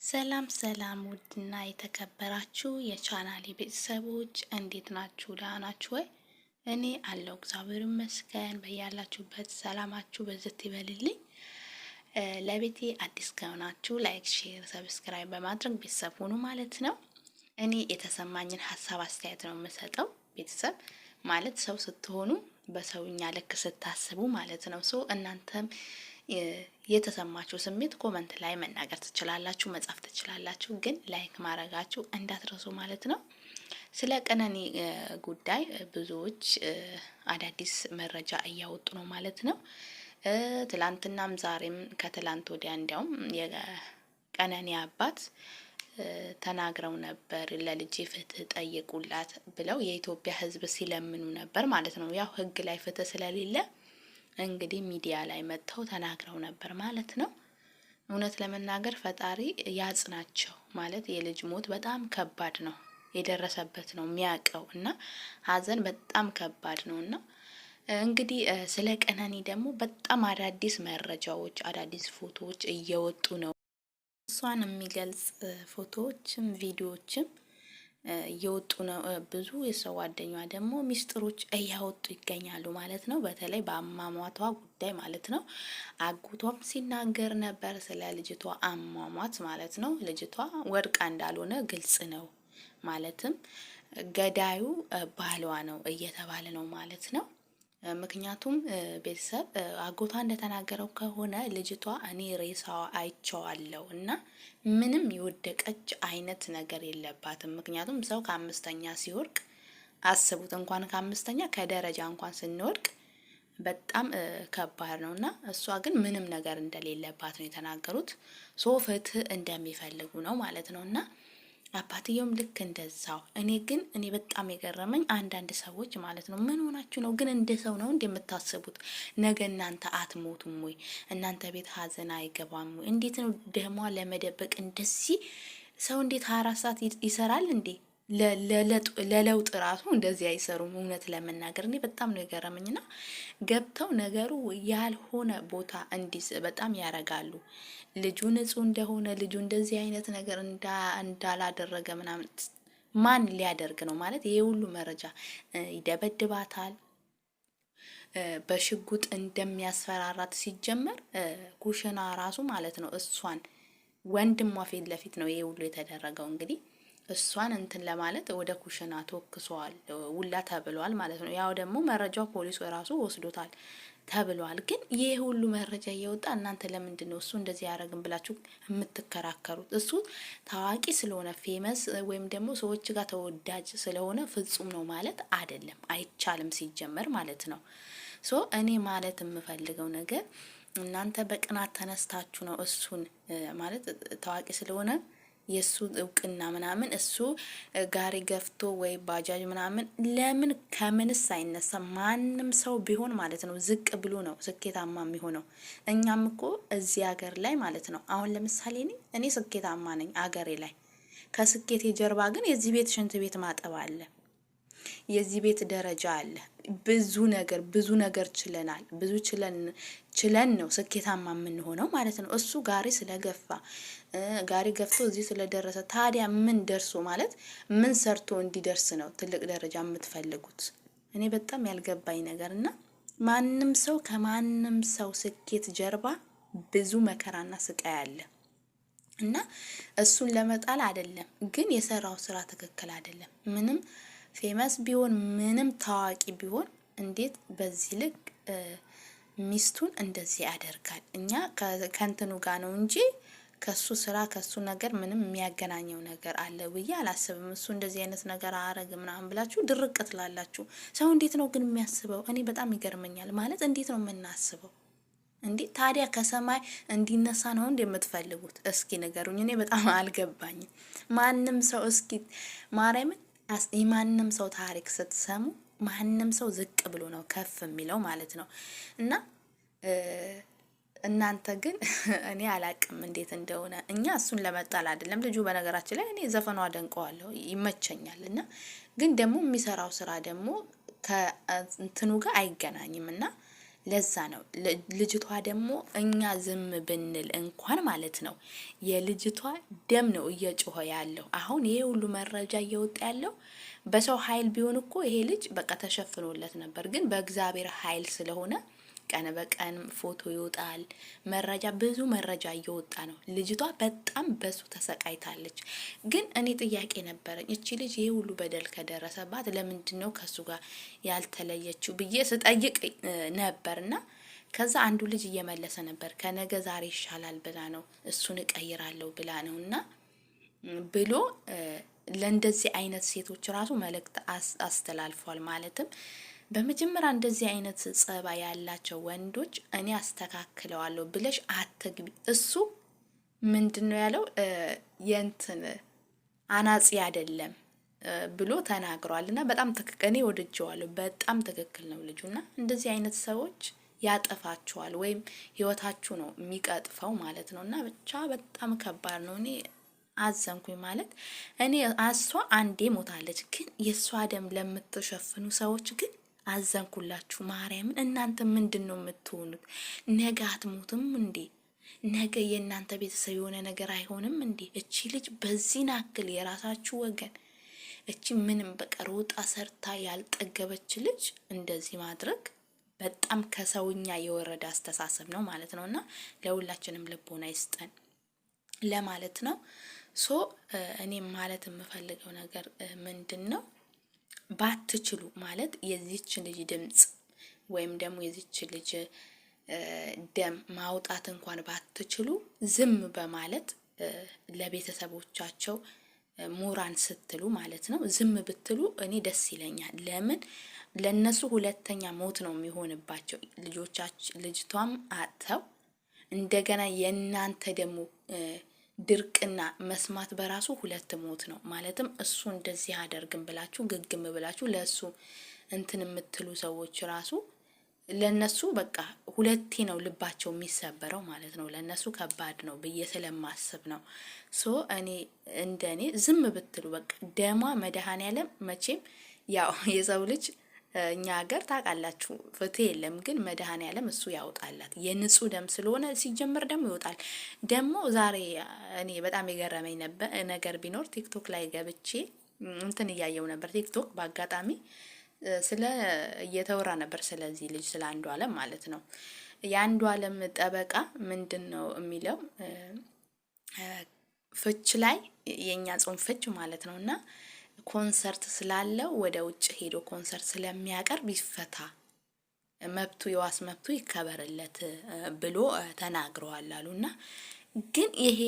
ሰላም ሰላም ውድና የተከበራችሁ የቻናሌ ቤተሰቦች እንዴት ናችሁ? ደህና ናችሁ ወይ? እኔ አለው እግዚአብሔር ይመስገን። በያላችሁበት ሰላማችሁ በዝት ይበልልኝ። ለቤቴ አዲስ ከሆናችሁ ላይክ፣ ሼር፣ ሰብስክራይብ በማድረግ ቤተሰብ ሁኑ ማለት ነው። እኔ የተሰማኝን ሀሳብ አስተያየት ነው የምሰጠው። ቤተሰብ ማለት ሰው ስትሆኑ በሰውኛ ልክ ስታስቡ ማለት ነው። እናንተም የተሰማችሁ ስሜት ኮመንት ላይ መናገር ትችላላችሁ፣ መጻፍ ትችላላችሁ። ግን ላይክ ማድረጋችሁ እንዳትረሱ ማለት ነው። ስለ ቀነኒ ጉዳይ ብዙዎች አዳዲስ መረጃ እያወጡ ነው ማለት ነው። ትላንትናም ዛሬም ከትላንት ወዲያ እንዲያውም የቀነኒ አባት ተናግረው ነበር። ለልጅ ፍትህ ጠይቁላት ብለው የኢትዮጵያ ሕዝብ ሲለምኑ ነበር ማለት ነው። ያው ሕግ ላይ ፍትህ ስለሌለ እንግዲህ ሚዲያ ላይ መጥተው ተናግረው ነበር ማለት ነው። እውነት ለመናገር ፈጣሪ ያጽናቸው ማለት የልጅ ሞት በጣም ከባድ ነው፣ የደረሰበት ነው የሚያውቀው እና ሀዘን በጣም ከባድ ነው እና እንግዲህ ስለ ቀነኒ ደግሞ በጣም አዳዲስ መረጃዎች፣ አዳዲስ ፎቶዎች እየወጡ ነው። እሷን የሚገልጽ ፎቶዎችም ቪዲዮዎችም እየወጡ ነው። ብዙ የሰው ጓደኛዋ ደግሞ ሚስጥሮች እያወጡ ይገኛሉ ማለት ነው። በተለይ በአሟሟቷ ጉዳይ ማለት ነው። አጎቷም ሲናገር ነበር ስለ ልጅቷ አሟሟት ማለት ነው። ልጅቷ ወድቃ እንዳልሆነ ግልጽ ነው። ማለትም ገዳዩ ባሏ ነው እየተባለ ነው ማለት ነው። ምክንያቱም ቤተሰብ አጎቷ እንደተናገረው ከሆነ ልጅቷ እኔ ሬሳዋ አይቼዋለሁ እና ምንም የወደቀች አይነት ነገር የለባትም። ምክንያቱም ሰው ከአምስተኛ ሲወርቅ አስቡት፣ እንኳን ከአምስተኛ ከደረጃ እንኳን ስንወድቅ በጣም ከባድ ነው እና እሷ ግን ምንም ነገር እንደሌለባት ነው የተናገሩት። ፍትህ እንደሚፈልጉ ነው ማለት ነው እና አባትየውም ልክ እንደዛው። እኔ በጣም የገረመኝ አንዳንድ ሰዎች ማለት ነው ምን ሆናችሁ ነው ግን እንደ ሰው ነው እንደምታስቡት? ነገ እናንተ አትሞቱም ወይ? እናንተ ቤት ሀዘን አይገባም ወይ? እንዴት ነው ደሟ ለመደበቅ እንደዚህ ሰው እንዴት 24 ሰዓት ይሰራል እንዴ? ለለውጥ ራሱ እንደዚህ አይሰሩም። እውነት ለመናገር እኔ በጣም ነው የገረመኝና ገብተው ነገሩ ያልሆነ ቦታ እንዲስ በጣም ያረጋሉ። ልጁ ንጹህ እንደሆነ ልጁ እንደዚህ አይነት ነገር እንዳላደረገ ምናምን ማን ሊያደርግ ነው ማለት ይሄ ሁሉ መረጃ ይደበድባታል። በሽጉጥ እንደሚያስፈራራት ሲጀመር ኩሽና ራሱ ማለት ነው እሷን ወንድሟ ፊት ለፊት ነው ይሄ ሁሉ የተደረገው እንግዲህ እሷን እንትን ለማለት ወደ ኩሽና ተወክሷል ውላ ተብሏል ማለት ነው። ያው ደግሞ መረጃው ፖሊስ ራሱ ወስዶታል ተብሏል። ግን ይሄ ሁሉ መረጃ እየወጣ እናንተ ለምንድን ነው እሱ እንደዚህ ያደረግን ብላችሁ የምትከራከሩት? እሱ ታዋቂ ስለሆነ ፌመስ ወይም ደግሞ ሰዎች ጋር ተወዳጅ ስለሆነ ፍጹም ነው ማለት አይደለም፣ አይቻልም ሲጀመር ማለት ነው። እኔ ማለት የምፈልገው ነገር እናንተ በቅናት ተነስታችሁ ነው እሱን ማለት ታዋቂ ስለሆነ የሱ እውቅና ምናምን እሱ ጋሪ ገፍቶ ወይ ባጃጅ ምናምን ለምን ከምንስ አይነሳ? ማንም ሰው ቢሆን ማለት ነው ዝቅ ብሎ ነው ስኬታማ የሚሆነው። እኛም እኮ እዚህ ሀገር ላይ ማለት ነው አሁን ለምሳሌ እኔ ስኬታማ ነኝ አገሬ ላይ። ከስኬቴ ጀርባ ግን የዚህ ቤት ሽንት ቤት ማጠብ አለ፣ የዚህ ቤት ደረጃ አለ። ብዙ ነገር ችለናል። ብዙ ችለን ነው ስኬታማ የምንሆነው ማለት ነው። እሱ ጋሪ ስለገፋ ጋሪ ገፍቶ እዚህ ስለደረሰ ታዲያ ምን ደርሶ ማለት ምን ሰርቶ እንዲደርስ ነው ትልቅ ደረጃ የምትፈልጉት? እኔ በጣም ያልገባኝ ነገር እና ማንም ሰው ከማንም ሰው ስኬት ጀርባ ብዙ መከራና ስቃይ አለ እና እሱን ለመጣል አይደለም፣ ግን የሰራው ስራ ትክክል አይደለም። ምንም ፌመስ ቢሆን ምንም ታዋቂ ቢሆን እንዴት በዚህ ልክ ሚስቱን እንደዚህ ያደርጋል? እኛ ከእንትኑ ጋር ነው እንጂ ከሱ ስራ ከሱ ነገር ምንም የሚያገናኘው ነገር አለ ብዬ አላስብም። እሱ እንደዚህ አይነት ነገር አረግ ምናምን ብላችሁ ድርቅ ትላላችሁ። ሰው እንዴት ነው ግን የሚያስበው? እኔ በጣም ይገርመኛል። ማለት እንዴት ነው የምናስበው እንዴ? ታዲያ ከሰማይ እንዲነሳ ነው እንዴ የምትፈልጉት? እስኪ ንገሩኝ። እኔ በጣም አልገባኝም። ማንም ሰው እስኪ ማርያምን የማንም ሰው ታሪክ ስትሰሙ ማንም ሰው ዝቅ ብሎ ነው ከፍ የሚለው ማለት ነው። እና እናንተ ግን እኔ አላቅም እንዴት እንደሆነ። እኛ እሱን ለመጣል አይደለም። ልጁ በነገራችን ላይ እኔ ዘፈኗ አደንቀዋለሁ፣ ይመቸኛል። እና ግን ደግሞ የሚሰራው ስራ ደግሞ ከእንትኑ ጋር አይገናኝም እና ለዛ ነው ልጅቷ ደግሞ እኛ ዝም ብንል እንኳን ማለት ነው የልጅቷ ደም ነው እየጮኸ ያለው። አሁን ይሄ ሁሉ መረጃ እየወጣ ያለው በሰው ኃይል ቢሆን እኮ ይሄ ልጅ በቃ ተሸፍኖለት ነበር። ግን በእግዚአብሔር ኃይል ስለሆነ ቀን በቀን ፎቶ ይወጣል፣ መረጃ ብዙ መረጃ እየወጣ ነው። ልጅቷ በጣም በሱ ተሰቃይታለች። ግን እኔ ጥያቄ ነበረኝ፣ እቺ ልጅ ይሄ ሁሉ በደል ከደረሰባት ለምንድን ነው ከሱ ጋር ያልተለየችው ብዬ ስጠይቅ ነበርና ከዛ አንዱ ልጅ እየመለሰ ነበር፣ ከነገ ዛሬ ይሻላል ብላ ነው፣ እሱን እቀይራለሁ ብላ ነው እና ብሎ ለእንደዚህ አይነት ሴቶች ራሱ መልእክት አስተላልፏል። ማለትም በመጀመሪያ እንደዚህ አይነት ጸባይ ያላቸው ወንዶች እኔ አስተካክለዋለሁ ብለሽ አትግቢ። እሱ ምንድነው ያለው? የንትን አናጺ አይደለም ብሎ ተናግሯል። እና በጣም ትክክል፣ እኔ ወድጀዋለሁ። በጣም ትክክል ነው ልጁና እንደዚህ አይነት ሰዎች ያጠፋቸዋል ወይም ህይወታችሁ ነው የሚቀጥፈው ማለት ነው። እና ብቻ በጣም ከባድ ነው። እኔ አዘንኩኝ ማለት እኔ እሷ አንዴ ሞታለች፣ ግን የእሷ ደም ለምትሸፍኑ ሰዎች ግን አዘንኩላችሁ። ማርያምን እናንተ ምንድን ነው የምትሆኑት? ነገ አትሞትም እንዴ? ነገ የእናንተ ቤተሰብ የሆነ ነገር አይሆንም እንዴ? እቺ ልጅ በዚህ ናክል የራሳችሁ ወገን እቺ ምንም በቃ ሮጣ ሰርታ ያልጠገበች ልጅ እንደዚህ ማድረግ በጣም ከሰውኛ የወረደ አስተሳሰብ ነው ማለት ነው። እና ለሁላችንም ልቦና ይስጠን ለማለት ነው። ሶ እኔም ማለት የምፈልገው ነገር ምንድን ነው፣ ባትችሉ ማለት የዚች ልጅ ድምጽ ወይም ደግሞ የዚች ልጅ ደም ማውጣት እንኳን ባትችሉ ዝም በማለት ለቤተሰቦቻቸው ሞራን ስትሉ ማለት ነው ዝም ብትሉ እኔ ደስ ይለኛል። ለምን ለነሱ ሁለተኛ ሞት ነው የሚሆንባቸው። ልጅቷም አጥተው እንደገና የእናንተ ደግሞ ድርቅና መስማት በራሱ ሁለት ሞት ነው። ማለትም እሱ እንደዚህ አደርግም ብላችሁ ግግም ብላችሁ ለሱ እንትን የምትሉ ሰዎች ራሱ ለነሱ በቃ ሁለቴ ነው ልባቸው የሚሰበረው ማለት ነው። ለነሱ ከባድ ነው ብዬ ስለማስብ ነው። ሶ እኔ እንደኔ ዝም ብትሉ በቃ ደማ መድኃኔዓለም መቼም ያው የሰው ልጅ እኛ ሀገር ታውቃላችሁ ፍትህ የለም፣ ግን መድኃኔዓለም እሱ ያውጣላት የንጹህ ደም ስለሆነ ሲጀምር ደግሞ ይወጣል። ደግሞ ዛሬ እኔ በጣም የገረመኝ ነገር ቢኖር ቲክቶክ ላይ ገብቼ እንትን እያየው ነበር። ቲክቶክ በአጋጣሚ ስለ እየተወራ ነበር ስለዚህ ልጅ ስለ አንዱዓለም ማለት ነው። የአንዱዓለም ጠበቃ ምንድነው የሚለው ፍች ላይ የኛ ጾም ፍች ማለት ነውና ኮንሰርት ስላለው ወደ ውጭ ሄዶ ኮንሰርት ስለሚያቀርብ ይፈታ፣ መብቱ የዋስ መብቱ ይከበርለት ብሎ ተናግረዋል አሉና ግን ይሄ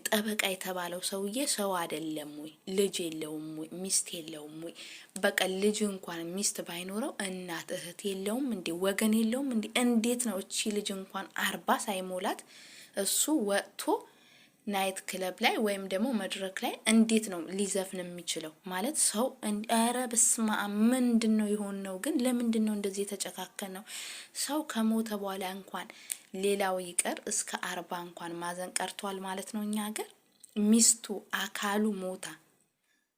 ጠበቃ የተባለው ሰውዬ ሰው አይደለም ወይ? ልጅ የለውም ወይ? ሚስት የለውም ወይ? በቃ ልጅ እንኳን ሚስት ባይኖረው እናት እህት የለውም እንዴ? ወገን የለውም እንዴ? እንዴት ነው እቺ ልጅ እንኳን 40 ሳይሞላት እሱ ወጥቶ ናይት ክለብ ላይ ወይም ደግሞ መድረክ ላይ እንዴት ነው ሊዘፍን የሚችለው? ማለት ሰው ኧረ በስመ አብ ምንድነው ይሆን ነው? ግን ለምንድነው እንደዚህ የተጨካከን ነው? ሰው ከሞተ በኋላ እንኳን ሌላው ይቀር እስከ 40 እንኳን ማዘን ቀርቷል ማለት ነው። እኛ ሀገር ሚስቱ አካሉ ሞታ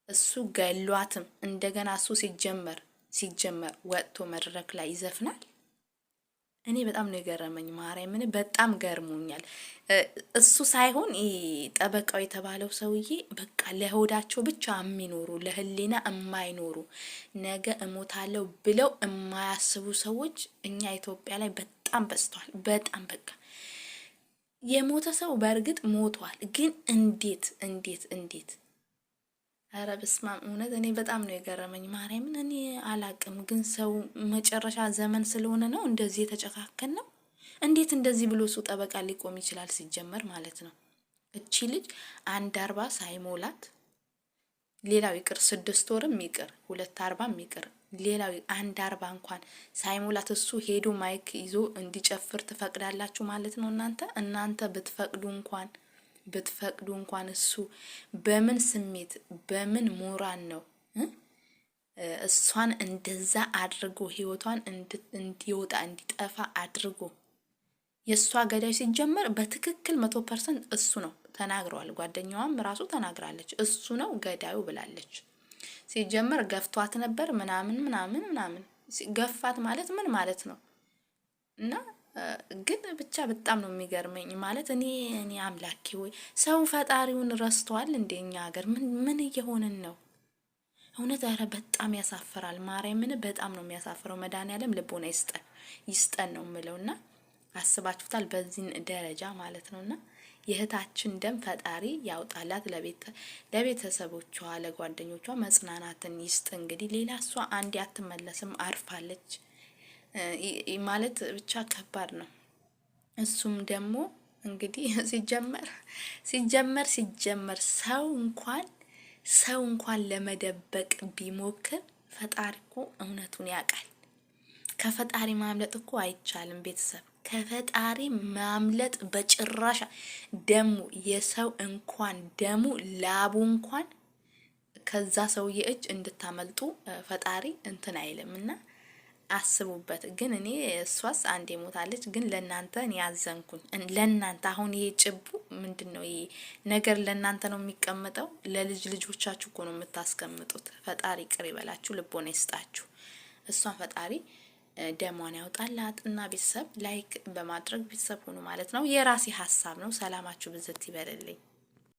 እሱ ገሏትም እንደገና እሱ ሲጀመር ወጥቶ መድረክ ላይ ይዘፍናል። እኔ በጣም ነው የገረመኝ። ማርያምን በጣም ገርሞኛል። እሱ ሳይሆን ጠበቃው የተባለው ሰውዬ በቃ ለሆዳቸው ብቻ የሚኖሩ ለህሊና የማይኖሩ ነገ እሞታለሁ ብለው የማያስቡ ሰዎች እኛ ኢትዮጵያ ላይ በጣም በዝተዋል። በጣም በቃ የሞተ ሰው በእርግጥ ሞቷል፣ ግን እንዴት ኧረ በስመ አብ እውነት እኔ በጣም ነው የገረመኝ። ማርያምን እኔ አላቅም፣ ግን ሰው መጨረሻ ዘመን ስለሆነ ነው እንደዚህ የተጨካከን ነው። እንዴት እንደዚህ ብሎ እሱ ጠበቃ ሊቆም ይችላል? ሲጀመር ማለት ነው እቺ ልጅ 140 ሳይሞላት ሌላው ይቅር 6 ወርም ይቅር 240 ይቅር ሌላው 140 እንኳን ሳይሞላት እሱ ሄዶ ማይክ ይዞ እንዲጨፍር ትፈቅዳላችሁ ማለት ነው? እናንተ ብትፈቅዱ እንኳን እሱ በምን ስሜት በምን ሞራል ነው እሷን እንደዛ አድርጎ ህይወቷን እንዲወጣ እንዲጠፋ አድርጎ? የእሷ ገዳይ ሲጀመር በትክክል 100% እሱ ነው ተናግረዋል። ጓደኛዋም ራሱ ተናግራለች፣ እሱ ነው ገዳዩ ብላለች። ሲጀመር ገፍቷት ነበር ምናምን ገፋት ማለት ምን ማለት ነው? እና ግን ብቻ በጣም ነው የሚገርመኝ። ማለት እኔ አምላኬ ወይ ሰው ፈጣሪውን ረስቷል እንደኛ ሀገር ምን እየሆንን ነው? እውነት ኧረ በጣም ያሳፍራል። ማርያምን በጣም ነው የሚያሳፍረው። መድኃኒዓለም ልቦና ይስጠን ነው የምለውና አስባችሁታል? በዚህ ደረጃ ማለት ነውና የእህታችን ደም ፈጣሪ ያውጣላት፣ ለቤተሰቦቿ ለጓደኞቿ መጽናናትን ይስጥ። እንግዲህ ሌላ እሷ አንዴ አትመለስም፣ አርፋለች ማለት ብቻ ከባድ ነው። እሱም ደግሞ እንግዲህ ሲጀመር ሰው እንኳን ለመደበቅ ቢሞክር ፈጣሪ እኮ እውነቱን ያውቃል። ከፈጣሪ ማምለጥ እኮ አይቻልም ቤተሰብ፣ ከፈጣሪ ማምለጥ በጭራሽ። ደሙ የሰው እንኳን ደሙ ላቡ እንኳን ከዛ ሰውዬ እጅ እንድታመልጡ ፈጣሪ እንትን አይልምና አስቡበት። ግን እኔ እሷስ አንዴ ሞታለች። ግን ለእናንተ እኔ ያዘንኩኝ ለእናንተ አሁን ይሄ ጭቡ ምንድነው? ይሄ ነገር ለእናንተ ነው የሚቀመጠው። ለልጅ ልጆቻችሁ እኮ ነው የምታስቀምጡት። ፈጣሪ ቅር ይበላችሁ፣ ልቦና ይስጣችሁ። እሷን ፈጣሪ ደሟን ያውጣላት እና ቤተሰብ ላይክ በማድረግ ቤተሰብ ሆኑ ማለት ነው። የራሴ ሀሳብ ነው። ሰላማችሁ ብዝት ይበልልኝ።